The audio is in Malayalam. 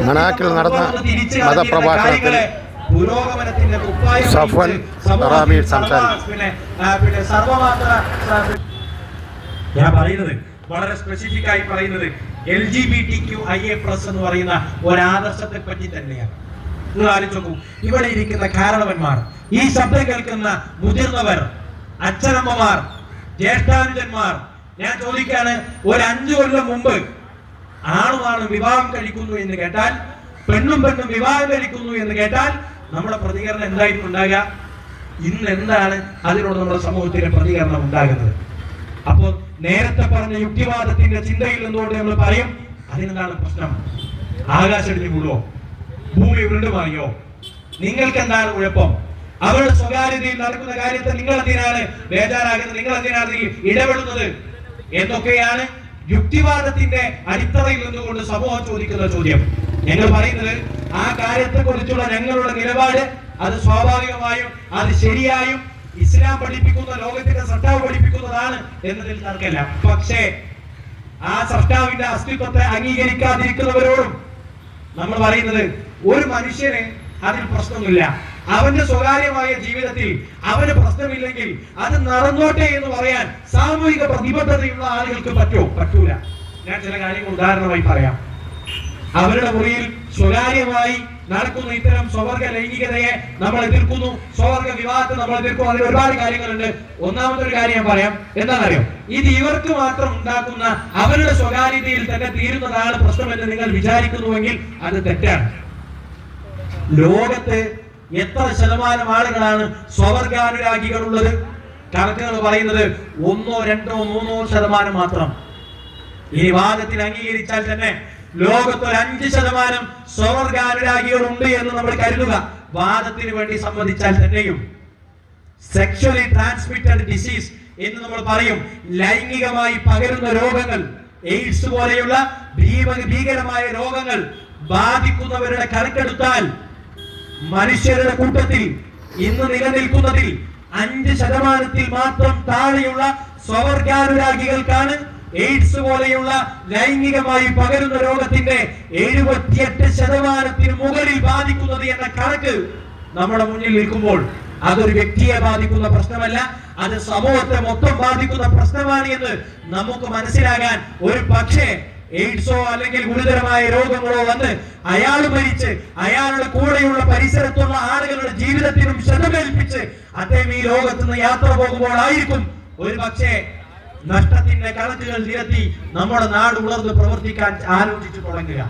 മനാക്കിൽ നടന്ന മതപ്രഭാഷണത്തിൽ സഫ്വാൻ റാബി സംസാരിച്ചു. ഞാൻ പറയുന്നത് വളരെ സ്പെസിഫിക് ആയി പറയുന്നത് LGBTQIA+ എന്ന് പറയുന്ന ഒരാദർശത്തെ പറ്റി തന്നെയാണ്. നിങ്ങൾ ആലോചിച്ചു, ഇവിടെ ഇരിക്കുന്ന കാരണവന്മാർ, ഈ ശബ്ദം കേൾക്കുന്ന മുതിർന്നവർ, അച്ഛനമ്മമാർ, ജ്യേഷ്ഠാനുജന്മാർ, ഞാൻ ചോദിക്കാണ്, ഒരു 5 കൊല്ലം മുമ്പ് ആണുമാണ് വിവാഹം കഴിക്കുന്നു എന്ന് കേട്ടാൽ, പെണ്ണും വിവാഹം കഴിക്കുന്നു എന്ന് കേട്ടാൽ നമ്മുടെ പ്രതികരണം എന്തായിരിക്കും ഉണ്ടാകുക? ഇന്ന് എന്താണ് അതിനോട് നമ്മുടെ സമൂഹത്തിന്റെ പ്രതികരണം ഉണ്ടാകുന്നത്? അപ്പോൾ നേരത്തെ പറഞ്ഞ യുക്തിവാദത്തിന്റെ ചിന്തയിൽ നിന്നുകൊണ്ട് നമ്മൾ പറയും, അതിനെന്താണ് പ്രശ്നം? ആകാശം ഇടിഞ്ഞു വീഴുവോ? ഭൂമി ഉരുണ്ടു മാറിയോ? നിങ്ങൾക്ക് എന്താണ് കുഴപ്പം? അവരുടെ സ്വകാര്യതയിൽ നടക്കുന്ന കാര്യത്തെ നിങ്ങൾ എന്തിനാണ് ബേജാറാകുന്നത്? നിങ്ങൾ എന്തിനാണ് ഇടപെടുന്നത്? എന്നൊക്കെയാണ് യുക്തിവാദത്തിന്റെ അടിത്തറയിൽ നിന്നുകൊണ്ട് സമൂഹം ചോദിക്കുന്ന ചോദ്യം. ഞങ്ങൾ പറയുന്നത്, ആ കാര്യത്തെ കുറിച്ചുള്ള ഞങ്ങളുടെ നിലപാട് അത് സ്വാഭാവികമായും അത് ശരിയായും ഇസ്ലാം പഠിപ്പിക്കുന്ന, ലോകത്തിന്റെ സൃഷ്ടാവ് പഠിപ്പിക്കുന്നതാണ് എന്നതിൽ തർക്കമില്ല. പക്ഷേ ആ സൃഷ്ടാവിന്റെ അസ്തിത്വത്തെ അംഗീകരിക്കാതിരിക്കുന്നവരോടും നമ്മൾ പറയുന്നത്, ഒരു മനുഷ്യന് അതിൽ പ്രശ്നമില്ല, അവന്റെ സ്വകാര്യമായ ജീവിതത്തിൽ അവന് പ്രശ്നമില്ലെങ്കിൽ അത് നടന്നോട്ടെ എന്ന് പറയാൻ സാമൂഹിക പ്രതിബദ്ധതയുള്ള ആളുകൾക്ക് പറ്റൂല. ഞാൻ ചില കാര്യങ്ങൾ ഉദാഹരണമായി പറയാം. അവരുടെ മുറിയിൽ സ്വകാര്യമായി നടക്കുന്ന ഇത്തരം സ്വവർഗ ലൈംഗികതയെ നമ്മൾ എതിർക്കുന്നു, സ്വവർഗ വിവാഹത്തെ നമ്മൾ എതിർക്കുന്നു. അതിൽ ഒരുപാട് കാര്യങ്ങളുണ്ട്. ഒന്നാമത്തെ ഒരു കാര്യം ഞാൻ പറയാം. എന്താണെന്നറിയോ? ഇത് ഇവർക്ക് മാത്രം ഉണ്ടാക്കുന്ന അവരുടെ സ്വകാര്യതയിൽ തന്നെ തീരുന്നതാണ് പ്രശ്നമെന്ന് നിങ്ങൾ വിചാരിക്കുന്നുവെങ്കിൽ അത് തെറ്റാണ്. ലോകത്ത് എത്ര ശതമാനം ആളുകളാണ് സ്വവർഗാനുരാഗികളുള്ളത്? കണക്കുകൾ പറയുന്നത് 1, 2, 3% മാത്രം. ഈ വാദത്തിൽ അംഗീകരിച്ചാൽ തന്നെ ലോകത്ത് ഒരു 5% സ്വവർഗാനുരാഗികളുണ്ട് എന്ന് നമ്മൾ കരുതുക. വാദത്തിന് വേണ്ടി സമ്മതിച്ചാൽ തന്നെയും സെക്ഷലി ട്രാൻസ്മിറ്റഡ് ഡിസീസ് എന്ന് നമ്മൾ പറയും, ലൈംഗികമായി പകരുന്ന രോഗങ്ങൾ, എയ്ഡ്സ് പോലെയുള്ള ഭീകരമായ രോഗങ്ങൾ ബാധിക്കുന്നവരുടെ കണക്കെടുത്താൽ മനുഷ്യരുടെ കൂട്ടത്തിൽ ഇന്ന് നിലനിൽക്കുന്നതിൽ 5% മാത്രം താഴെയുള്ള സ്വവർഗാനുരാഗികൾക്കാണ് എയ്ഡ്സ് പോലെയുള്ള ലൈംഗികമായി പകരുന്ന രോഗത്തിന്റെ 78% മുകളിൽ ബാധിക്കുന്നത് എന്ന കണക്ക് നമ്മുടെ മുന്നിൽ നിൽക്കുമ്പോൾ അതൊരു വ്യക്തിയെ ബാധിക്കുന്ന പ്രശ്നമല്ല, അത് സമൂഹത്തെ മൊത്തം ബാധിക്കുന്ന പ്രശ്നമാണ് എന്ന് നമുക്ക് മനസ്സിലാകാൻ ഒരു പക്ഷേ എയ്ഡ്സോ അല്ലെങ്കിൽ ഗുരുതരമായ രോഗങ്ങളോ വന്ന് അയാൾ മരിച്ച് അയാളുടെ കൂടെയുള്ള പരിസരത്തുള്ള ആളുകളുടെ ജീവിതത്തിനും ക്ഷതമേൽപ്പിച്ച് അദ്ദേഹം ഈ ലോകത്ത് നിന്ന് യാത്ര പോകുമ്പോഴായിരിക്കും ഒരു പക്ഷേ നഷ്ടത്തിന്റെ കണക്കുകൾ നിരത്തി നമ്മുടെ നാട് ഉണർന്ന് പ്രവർത്തിക്കാൻ ആലോചിച്ചു തുടങ്ങുക.